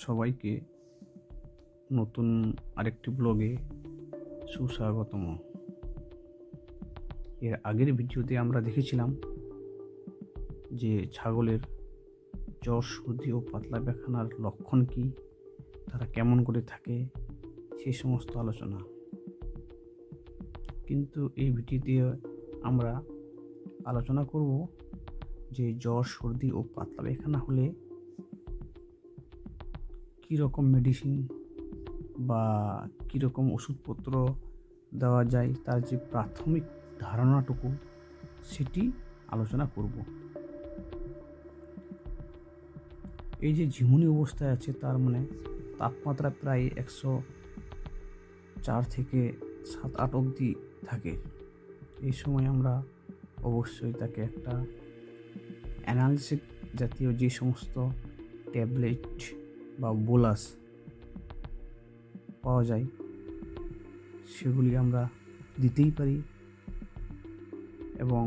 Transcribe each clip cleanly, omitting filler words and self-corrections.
সবাইকে নতুন আরেকটি ব্লগে সুস্বাগতম। এর আগের ভিডিওতে আমরা দেখেছিলাম যে ছাগলের জ্বর, সর্দি ও পাতলা পায়খানার লক্ষণ কী, তারা কেমন করে থাকে, সেই সমস্ত আলোচনা। কিন্তু এই ভিডিওতে আমরা আলোচনা করব যে জ্বর, সর্দি ও পাতলা পায়খানা হলে কীরকম মেডিসিন বা কীরকম ওষুধপত্র দেওয়া যায়, তার যে প্রাথমিক ধারণাটুকু সেটি আলোচনা করব। এই যে ঝিমুনি অবস্থায় আছে, তার মানে তাপমাত্রা প্রায় 104 থেকে 7-8 অবধি থাকে। এই সময় আমরা অবশ্যই তাকে একটা অ্যানালজেসিক জাতীয় যে সমস্ত ট্যাবলেট বা বোলাস পাওয়া যায় সেগুলি আমরা দিতেই পারি। এবং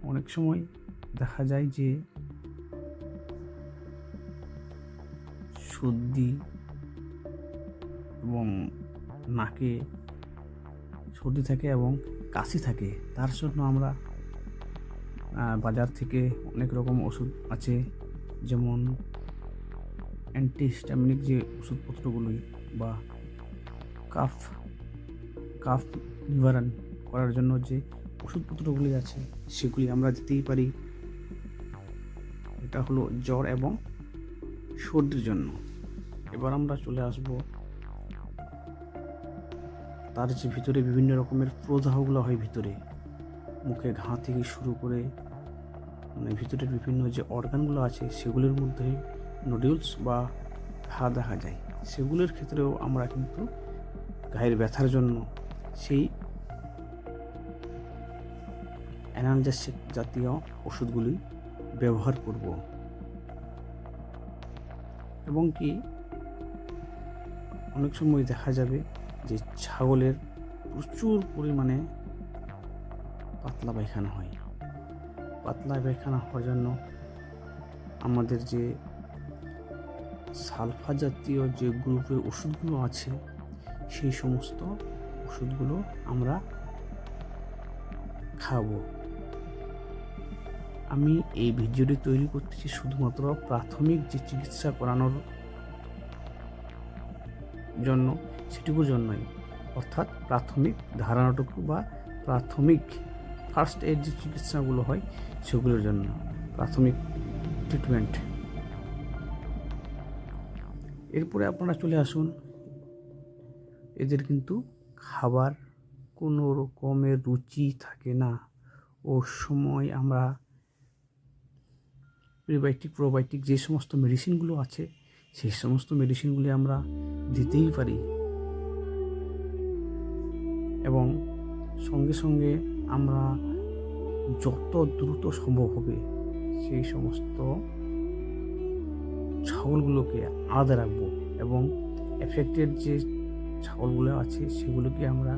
অনেক সময় দেখা যায় যে সর্দি এবং নাকে সর্দি থাকে এবং কাশি থাকে, তার জন্য আমরা বাজার থেকে অনেক রকম ওষুধ আছে, যেমন অ্যান্টিহিস্টামিনিক যে ওষুধপত্রগুলি বা কাফ নিবারণ করার জন্য যে ওষুধপত্রগুলি আছে সেগুলি আমরা দিতেই পারি। এটা হলো জ্বর এবং সর্দির জন্য। এবার আমরা চলে আসব তার যে ভিতরে বিভিন্ন রকমের প্রদাহগুলো হয়, ভিতরে মুখে ঘা থেকে শুরু করে মানে ভিতরের বিভিন্ন যে অর্গানগুলো আছে সেগুলির মধ্যে নোডিউলস বা ঘা দেখা যায়। সেগুলোর ক্ষেত্রেও আমরা কিন্তু গায়ের ব্যথার জন্য সেই অ্যানালজেসিক জাতীয় ওষুধগুলি ব্যবহার করব। এবং কি অনেক সময় দেখা যাবে যে ছাগলের প্রচুর পরিমাণে পাতলা পায়খানা হয়। পাতলা পায়খানা হওয়ার জন্য আমাদের যে সালফা জাতীয় যে গ্রুপের ওষুধগুলো আছে সেই সমস্ত ওষুধগুলো আমরা খাবো। আমি এই ভিডিওটি তৈরি করতেছি শুধুমাত্র প্রাথমিক যে চিকিৎসা করানোর জন্য, সেটুকুর জন্যই, অর্থাৎ প্রাথমিক ধারণাটুকু বা প্রাথমিক ফার্স্ট এড যে চিকিৎসাগুলো হয় সেগুলোর জন্য, প্রাথমিক ট্রিটমেন্ট। এরপরে আপনারা চলে আসুন, এদের কিন্তু খাবার কোনো রকমের রুচি থাকে না। ও সময় আমরা প্রিবায়োটিক প্রোবায়োটিক যে সমস্ত মেডিসিনগুলো আছে সেই সমস্ত মেডিসিনগুলি আমরা দিতেই পারি। এবং সঙ্গে সঙ্গে আমরা যত দ্রুত সম্ভব হবে সেই সমস্ত ছাগলগুলোকে আলাদা রাখবো এবং এফেক্টেড যে ছাগলগুলো আছে সেগুলোকে আমরা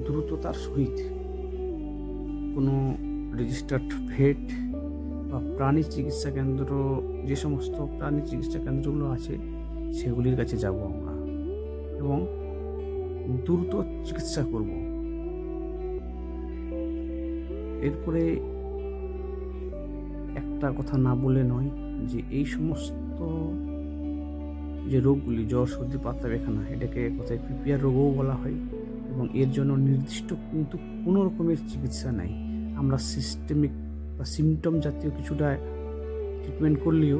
দ্রুততার সহিত কোনো রেজিস্টার্ড ভেট বা প্রাণী চিকিৎসা কেন্দ্র, যে সমস্ত প্রাণী চিকিৎসা কেন্দ্রগুলো আছে সেগুলির কাছে যাব আমরা এবং দ্রুত চিকিৎসা করব। এরপরে একটা কথা না বলে নয় যে এই সমস্ত যে রোগগুলি, জ্বর, সর্দি, পাতলা পায়খানা, এটাকে কথায় পিপিআর রোগও বলা হয় এবং এর জন্য নির্দিষ্ট কিন্তু কোনো রকমের চিকিৎসা নাই। আমরা সিস্টেমিক বা সিমটম জাতীয় কিছুটা ট্রিটমেন্ট করলেও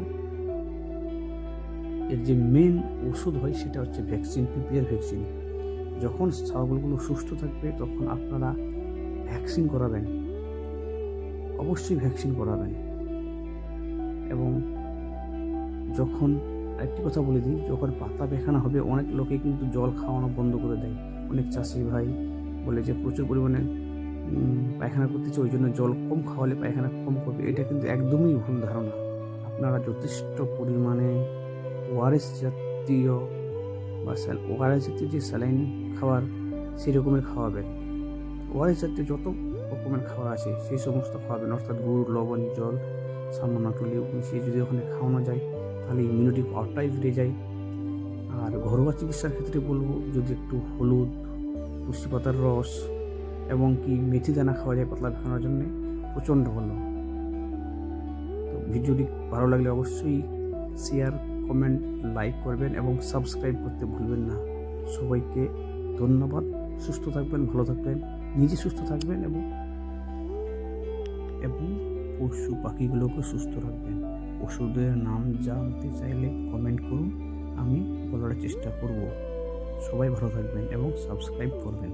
এর যে মেন ওষুধ হয় সেটা হচ্ছে ভ্যাকসিন, পিপিআর ভ্যাকসিন। যখন ছাগলগুলো সুস্থ থাকবে তখন আপনারা ভ্যাকসিন করাবেন, অবশ্যই ভ্যাকসিন করাবেন। এবং যখন আরেকটি কথা বলে দিই, যখন পাতলা পায়খানা হবে অনেক লোকে কিন্তু জল খাওয়ানো বন্ধ করে দেয়। অনেক চাষি ভাই বলে যে প্রচুর পরিমাণে পায়খানা করতেছে, ওই জন্য জল কম খাওয়ালে পায়খানা কম করবে। এটা কিন্তু একদমই ভুল ধারণা। আপনারা যথেষ্ট পরিমাণে ওআরএস জাতীয় বা ওআরএস জাতীয় যে স্যালাইন খাবার সেই রকমের খাওয়াবেন। ওআরএস জাতীয় যত রকমের খাবার আছে সেই সমস্ত খাওয়াবেন, অর্থাৎ গুড়, লবণ, জল, সামান্য একটু লেবু মিশিয়ে যদি ওখানে খাওয়ানো যায় তাহলে ইমিউনিটি পাওয়ারটাই বেড়ে যায়। আর ঘরোয়া চিকিৎসার ক্ষেত্রে বলবো, যদি একটু হলুদ, তুলসী পাতার রস এবং কি মেথি দানা খাওয়া যায় পাতলা পায়খানার জন্য, প্রচণ্ড ভালো। তো ভিডিওটি ভালো লাগলে অবশ্যই শেয়ার, কমেন্ট, লাইক করবেন এবং সাবস্ক্রাইব করতে ভুলবেন না। সবাইকে ধন্যবাদ। সুস্থ থাকবেন, ভালো থাকবেন, নিজে সুস্থ থাকবেন এবং পশু পাখিগুলোকে সুস্থ রাখবেন। ওষুধের নাম জানতে চাইলে কমেন্ট করুন, আমি বলার চেষ্টা করব। সবাই ভালো থাকবেন এবং সাবস্ক্রাইব করবেন।